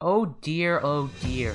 Oh dear,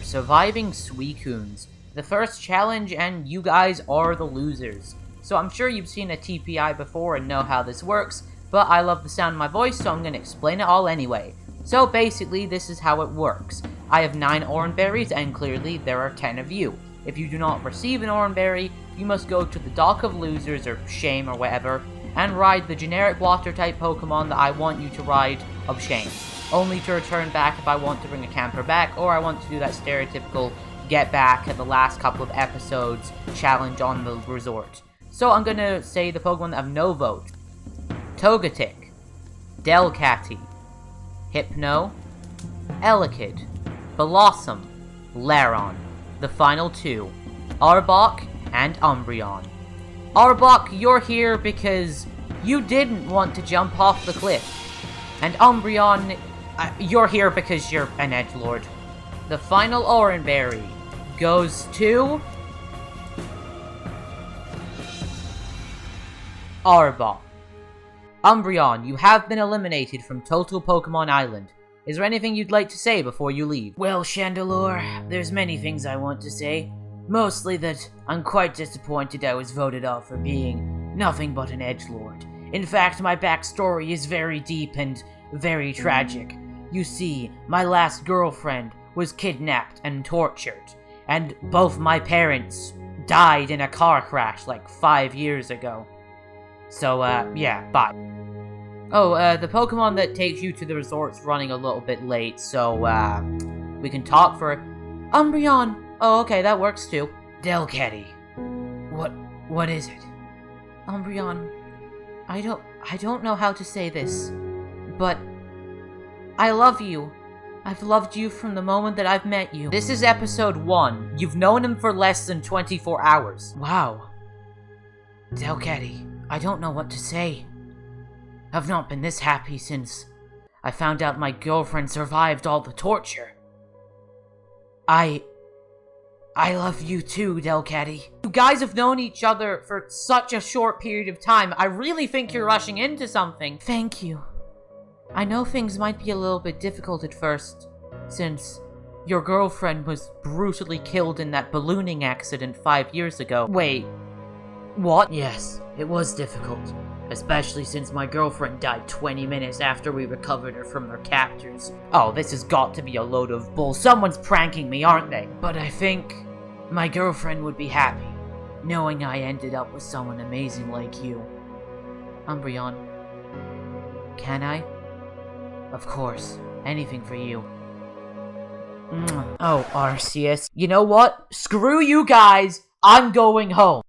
surviving Suicunes. The first challenge, and you guys are the losers. So I'm sure you've seen a TPI before and know how this works, but I love the sound of my voice, so I'm going to explain it all anyway. So basically, this is how it works. I have 9 oranberries, and clearly there are 10 of you. If you do not receive an oranberry, you must go to the Dock of Losers, or Shame, or whatever, and ride the generic water-type Pokemon that I want you to ride of Shame. Only to return back if I want to bring a camper back, or I want to do that stereotypical get back at the last couple of episodes challenge on the resort. So I'm gonna say the Pokemon that have no vote. Togetic, Delcatty, Hypno, Elekid, Blossom, Lairon. The final 2, Arbok and Umbreon. Arbok, you're here because you didn't want to jump off the cliff. And Umbreon, you're here because you're an edgelord. The final oranberry goes to Arbok. Umbreon, you have been eliminated from Total Pokemon Island. Is there anything you'd like to say before you leave? Well, Chandelure, there's many things I want to say. Mostly that I'm quite disappointed I was voted off for being nothing but an edgelord. In fact, my backstory is very deep and very tragic. You see, my last girlfriend was kidnapped and tortured, and both my parents died in a car crash like 5 years ago. So, yeah, bye. Oh, the Pokemon that takes you to the resort's running a little bit late, so, we can talk for... Umbreon! Oh, okay, that works too. Delcatty. What is it? Umbreon, I don't know how to say this, but I love you. I've loved you from the moment that I've met you. This is episode 1. You've known him for less than 24 hours. Wow. Delcatty, I don't know what to say. I've not been this happy since I found out my girlfriend survived all the torture. I love you too, Delcatty. You guys have known each other for such a short period of time. I really think you're rushing into something. Thank you. I know things might be a little bit difficult at first, since your girlfriend was brutally killed in that ballooning accident 5 years ago. Wait, what? Yes, it was difficult. Especially since my girlfriend died 20 minutes after we recovered her from their captors. Oh, this has got to be a load of bull. Someone's pranking me, aren't they? But I think my girlfriend would be happy, knowing I ended up with someone amazing like you. Umbreon, can I? Of course, anything for you. Oh, Arceus. You know what? Screw you guys! I'm going home!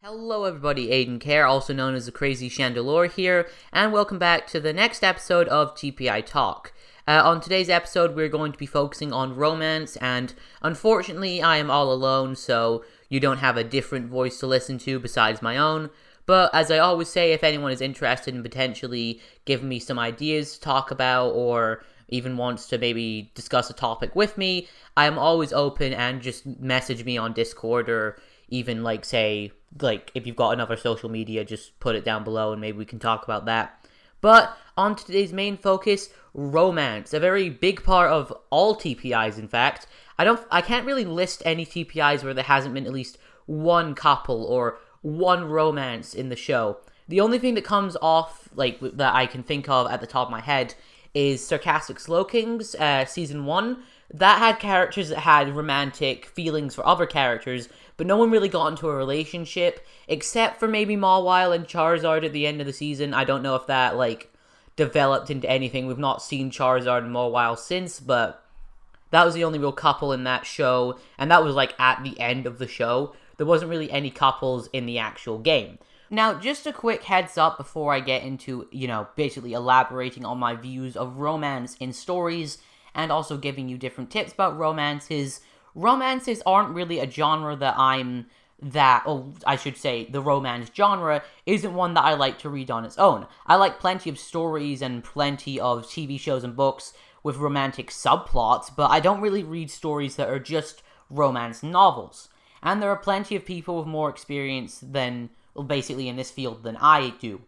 Hello everybody, Aiden Care, also known as the Crazy Chandelure here, and welcome back to the next episode of TPI Talk. On today's episode, we're going to be focusing on romance, and unfortunately, I am all alone, so you don't have a different voice to listen to besides my own. But as I always say, if anyone is interested in potentially giving me some ideas to talk about, or even wants to maybe discuss a topic with me, I am always open, and just message me on Discord, or even if you've got another social media, just put it down below and maybe we can talk about that. But on to today's main focus, romance. A very big part of all TPIs, in fact. I can't really list any TPIs where there hasn't been at least one couple or one romance in the show. The only thing that comes off, that I can think of at the top of my head is Sarcastic Slowkings, Season 1. That had characters that had romantic feelings for other characters, but no one really got into a relationship, except for maybe Mawile and Charizard at the end of the season. I don't know if that, developed into anything. We've not seen Charizard and Mawile since, but that was the only real couple in that show, and that was, at the end of the show. There wasn't really any couples in the actual game. Now, just a quick heads up before I get into, basically elaborating on my views of romance in stories, and also giving you different tips about romances. Romances aren't really a genre the romance genre isn't one that I like to read on its own. I like plenty of stories and plenty of TV shows and books with romantic subplots, but I don't really read stories that are just romance novels. And there are plenty of people with more experience basically in this field than I do.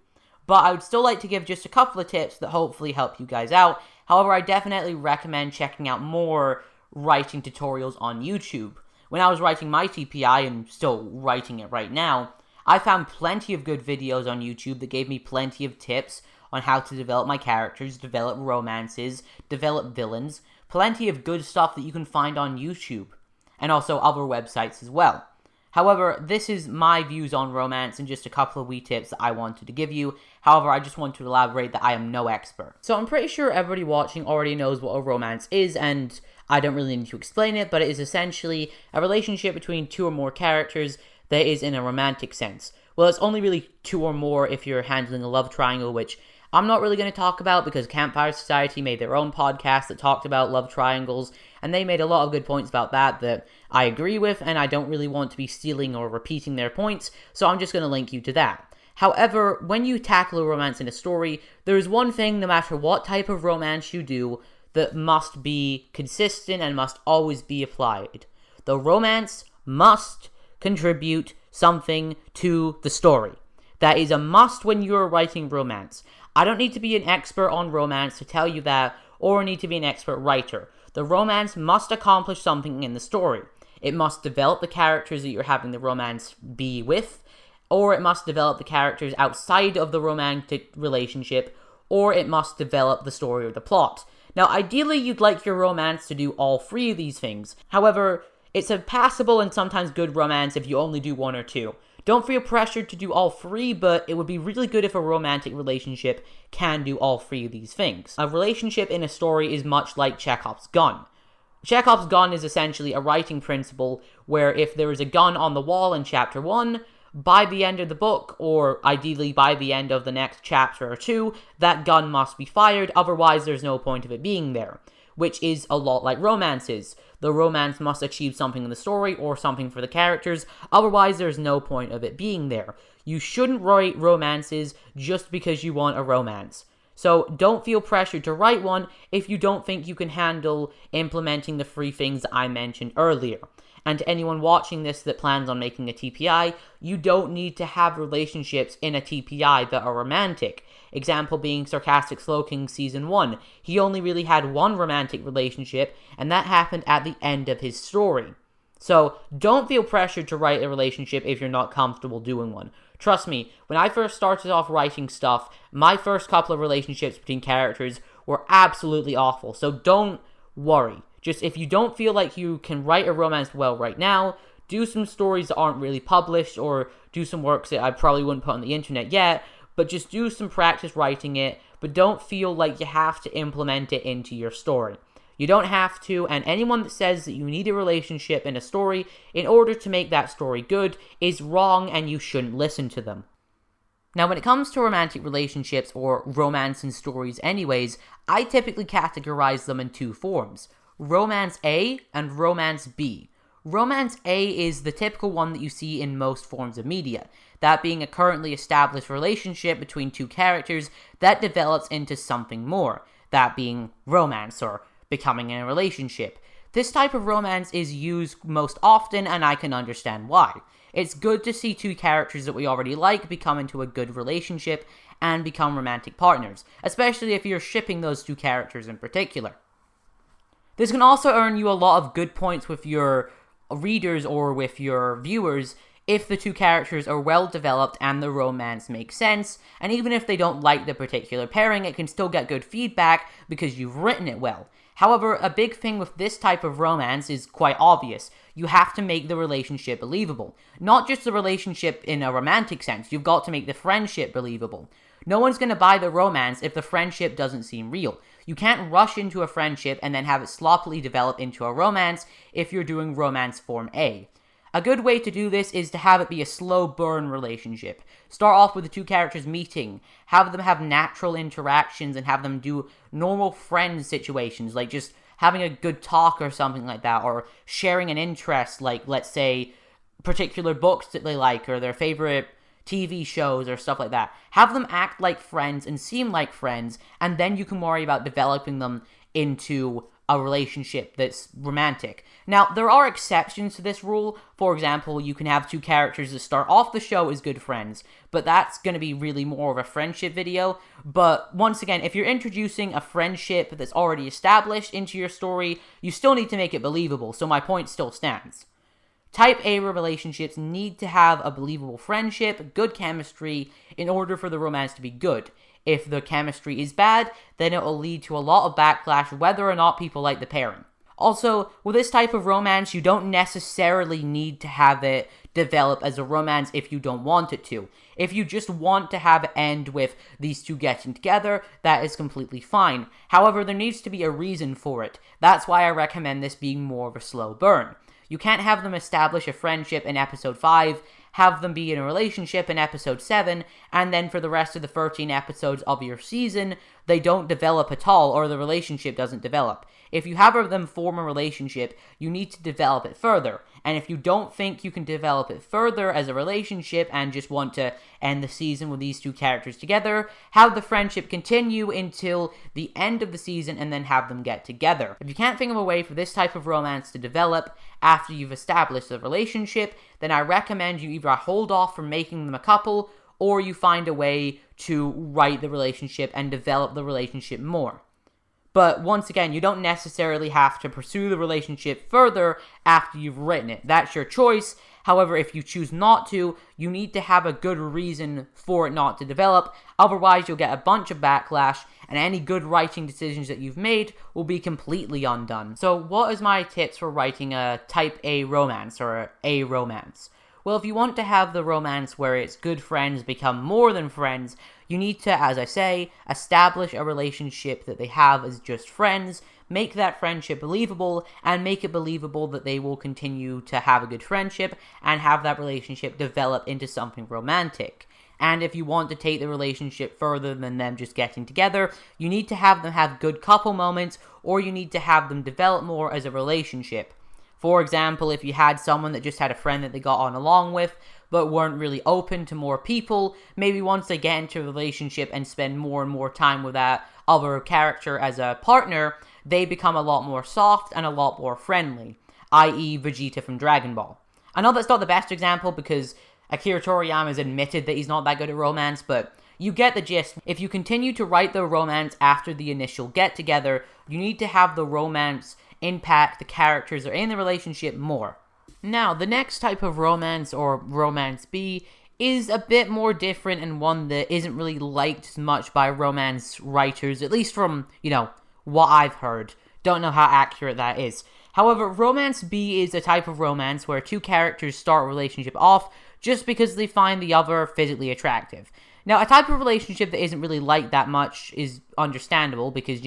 But I would still like to give just a couple of tips that hopefully help you guys out, However, I definitely recommend checking out more writing tutorials on YouTube. When I was writing my TPI, and still writing it right now, I found plenty of good videos on YouTube that gave me plenty of tips on how to develop my characters, develop romances, develop villains, plenty of good stuff that you can find on YouTube, and also other websites as well. However, this is my views on romance and just a couple of wee tips that I wanted to give you. However, I just want to elaborate that I am no expert. So I'm pretty sure everybody watching already knows what a romance is, and I don't really need to explain it, but it is essentially a relationship between two or more characters that is in a romantic sense. Well, it's only really two or more if you're handling a love triangle, which I'm not really going to talk about because Campfire Society made their own podcast that talked about love triangles, and they made a lot of good points about that I agree with, and I don't really want to be stealing or repeating their points, so I'm just going to link you to that. However, when you tackle a romance in a story, there is one thing, no matter what type of romance you do, that must be consistent and must always be applied. The romance must contribute something to the story. That is a must when you're writing romance. I don't need to be an expert on romance to tell you that, or need to be an expert writer. The romance must accomplish something in the story. It must develop the characters that you're having the romance be with, or it must develop the characters outside of the romantic relationship, or it must develop the story or the plot. Now, ideally, you'd like your romance to do all three of these things. However, it's a passable and sometimes good romance if you only do one or two. Don't feel pressured to do all three, but it would be really good if a romantic relationship can do all three of these things. A relationship in a story is much like Chekhov's gun. Chekhov's gun is essentially a writing principle where if there is a gun on the wall in chapter 1, by the end of the book, or ideally by the end of the next chapter or two, that gun must be fired, otherwise there's no point of it being there. Which is a lot like romances. The romance must achieve something in the story or something for the characters, otherwise there's no point of it being there. You shouldn't write romances just because you want a romance. So don't feel pressured to write one if you don't think you can handle implementing the three things I mentioned earlier. And to anyone watching this that plans on making a TPI, you don't need to have relationships in a TPI that are romantic. Example being Sarcastic Slow King Season 1. He only really had one romantic relationship, and that happened at the end of his story. So, don't feel pressured to write a relationship if you're not comfortable doing one. Trust me, when I first started off writing stuff, my first couple of relationships between characters were absolutely awful, so don't worry. Just if you don't feel like you can write a romance well right now, do some stories that aren't really published, or do some works that I probably wouldn't put on the internet yet, but just do some practice writing it, but don't feel like you have to implement it into your story. You don't have to, and anyone that says that you need a relationship in a story in order to make that story good is wrong, and you shouldn't listen to them. Now, when it comes to romantic relationships, or romance in stories anyways, I typically categorize them in two forms: Romance A and Romance B. Romance A is the typical one that you see in most forms of media, that being a currently established relationship between two characters that develops into something more, that being romance or becoming in a relationship. This type of romance is used most often, and I can understand why. It's good to see two characters that we already like become into a good relationship and become romantic partners, especially if you're shipping those two characters in particular. This can also earn you a lot of good points with your readers or with your viewers if the two characters are well developed and the romance makes sense, and even if they don't like the particular pairing, it can still get good feedback because you've written it well. However, a big thing with this type of romance is quite obvious. You have to make the relationship believable. Not just the relationship in a romantic sense, you've got to make the friendship believable. No one's going to buy the romance if the friendship doesn't seem real. You can't rush into a friendship and then have it sloppily develop into a romance if you're doing romance form A. A good way to do this is to have it be a slow burn relationship. Start off with the two characters meeting, have them have natural interactions, and have them do normal friend situations, like just having a good talk or something like that, or sharing an interest, like, let's say, particular books that they like, or their favorite TV shows, or stuff like that. Have them act like friends and seem like friends, and then you can worry about developing them into a relationship that's romantic. Now, there are exceptions to this rule. For example, you can have two characters that start off the show as good friends, but that's going to be really more of a friendship video. But once again, if you're introducing a friendship that's already established into your story, you still need to make it believable, so my point still stands. Type A relationships need to have a believable friendship, good chemistry, in order for the romance to be good. If the chemistry is bad, then it will lead to a lot of backlash whether or not people like the pairing. Also, with this type of romance, you don't necessarily need to have it develop as a romance if you don't want it to. If you just want to have it end with these two getting together, that is completely fine. However, there needs to be a reason for it. That's why I recommend this being more of a slow burn. You can't have them establish a friendship in episode 5, have them be in a relationship in episode 7, and then for the rest of the 13 episodes of your season, they don't develop at all, or the relationship doesn't develop. If you have them form a relationship, you need to develop it further. And if you don't think you can develop it further as a relationship and just want to end the season with these two characters together, have the friendship continue until the end of the season and then have them get together. If you can't think of a way for this type of romance to develop after you've established the relationship, then I recommend you either hold off from making them a couple, or you find a way to write the relationship and develop the relationship more. But once again, you don't necessarily have to pursue the relationship further after you've written it. That's your choice. However, if you choose not to, you need to have a good reason for it not to develop. Otherwise, you'll get a bunch of backlash, and any good writing decisions that you've made will be completely undone. So what is my tips for writing a type A romance, or a romance? Well, if you want to have the romance where it's good friends become more than friends, you need to, as I say, establish a relationship that they have as just friends, make that friendship believable, and make it believable that they will continue to have a good friendship and have that relationship develop into something romantic. And if you want to take the relationship further than them just getting together, you need to have them have good couple moments, or you need to have them develop more as a relationship. For example, if you had someone that just had a friend that they got on along with, but weren't really open to more people, maybe once they get into a relationship and spend more and more time with that other character as a partner, they become a lot more soft and a lot more friendly, i.e. Vegeta from Dragon Ball. I know that's not the best example because Akira Toriyama has admitted that he's not that good at romance, but you get the gist. If you continue to write the romance after the initial get-together, you need to have the romance impact the characters that are in the relationship more. Now, the next type of romance, or romance B, is a bit more different and one that isn't really liked as much by romance writers, at least from, what I've heard. Don't know how accurate that is. However, romance B is a type of romance where two characters start a relationship off just because they find the other physically attractive. Now, a type of relationship that isn't really liked that much is understandable because,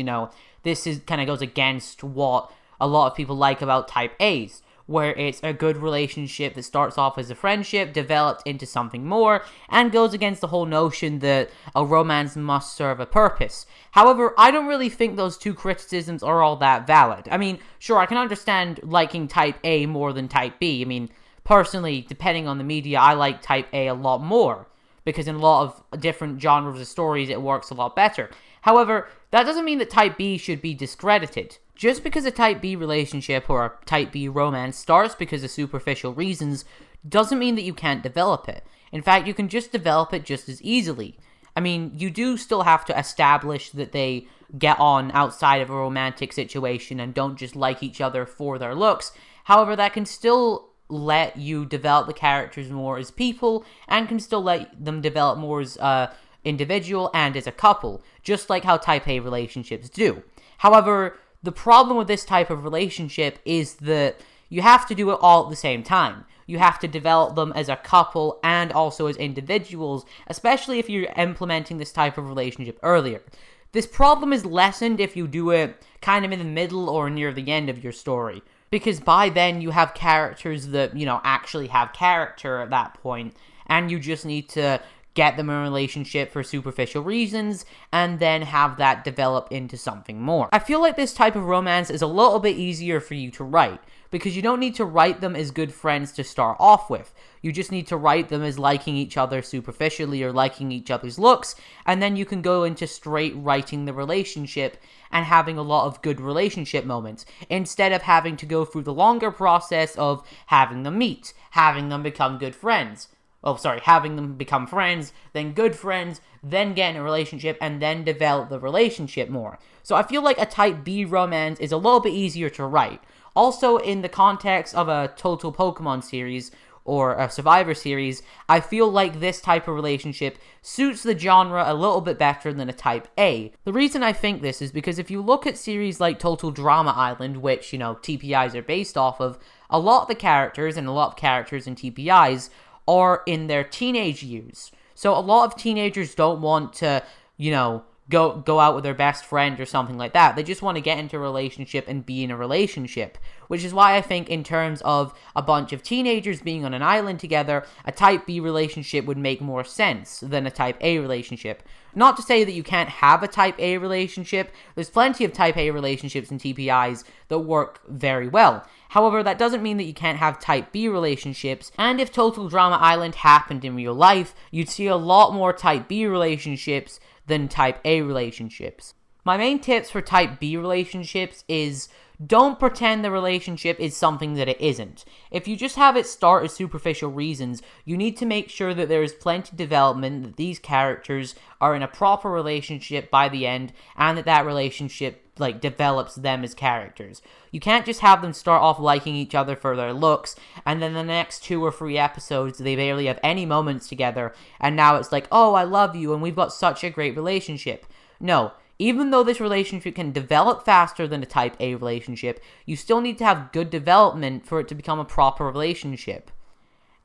this is kind of goes against what a lot of people like about type A's, where it's a good relationship that starts off as a friendship, developed into something more, and goes against the whole notion that a romance must serve a purpose. However, I don't really think those two criticisms are all that valid. I mean, sure, I can understand liking type A more than type B. I mean, personally, depending on the media, I like type A a lot more, because in a lot of different genres of stories, it works a lot better. However, that doesn't mean that type B should be discredited. Just because a type B relationship or a type B romance starts because of superficial reasons doesn't mean that you can't develop it. In fact, you can just develop it just as easily. I mean, you do still have to establish that they get on outside of a romantic situation and don't just like each other for their looks. However, that can still let you develop the characters more as people and can still let them develop more as individual and as a couple, just like how type A relationships do. However, the problem with this type of relationship is that you have to do it all at the same time. You have to develop them as a couple and also as individuals, especially if you're implementing this type of relationship earlier. This problem is lessened if you do it kind of in the middle or near the end of your story, because by then you have characters that, actually have character at that point, and you just need to get them a relationship for superficial reasons, and then have that develop into something more. I feel like this type of romance is a little bit easier for you to write, because you don't need to write them as good friends to start off with. You just need to write them as liking each other superficially or liking each other's looks, and then you can go into straight writing the relationship and having a lot of good relationship moments, instead of having to go through the longer process of having them meet, having them become good friends. Having them become friends, then good friends, then get in a relationship, and then develop the relationship more. So I feel like a type B romance is a little bit easier to write. Also, in the context of a Total Pokemon series, or a Survivor series, I feel like this type of relationship suits the genre a little bit better than a type A. The reason I think this is because if you look at series like Total Drama Island, which, TPIs are based off of, a lot of the characters, and a lot of characters in TPIs, are in their teenage years. So a lot of teenagers don't want to, go out with their best friend or something like that. They just want to get into a relationship and be in a relationship, which is why I think in terms of a bunch of teenagers being on an island together, a type B relationship would make more sense than a type A relationship. Not to say that you can't have a type A relationship. There's plenty of type A relationships in TPIs that work very well. However, that doesn't mean that you can't have type B relationships, and if Total Drama Island happened in real life, you'd see a lot more type B relationships than type A relationships. My main tips for type B relationships is don't pretend the relationship is something that it isn't. If you just have it start as superficial reasons, you need to make sure that there is plenty of development, that these characters are in a proper relationship by the end, and that relationship develops them as characters. You can't just have them start off liking each other for their looks, and then the next 2 or 3 episodes they barely have any moments together, and now it's like, oh, I love you, and we've got such a great relationship. No. Even though this relationship can develop faster than a type A relationship, you still need to have good development for it to become a proper relationship.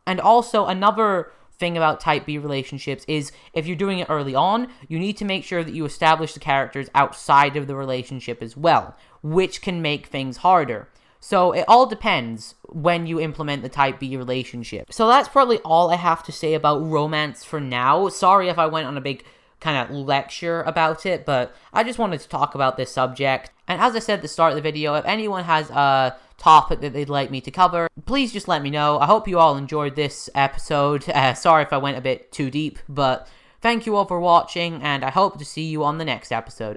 And also, another thing about type B relationships is if you're doing it early on, you need to make sure that you establish the characters outside of the relationship as well, which can make things harder. So it all depends when you implement the type B relationship. So that's probably all I have to say about romance for now. Sorry if I went on a big kind of lecture about it, but I just wanted to talk about this subject. And as I said at the start of the video, if anyone has a topic that they'd like me to cover, please just let me know. I hope you all enjoyed this episode. Sorry if I went a bit too deep, but thank you all for watching, and I hope to see you on the next episode.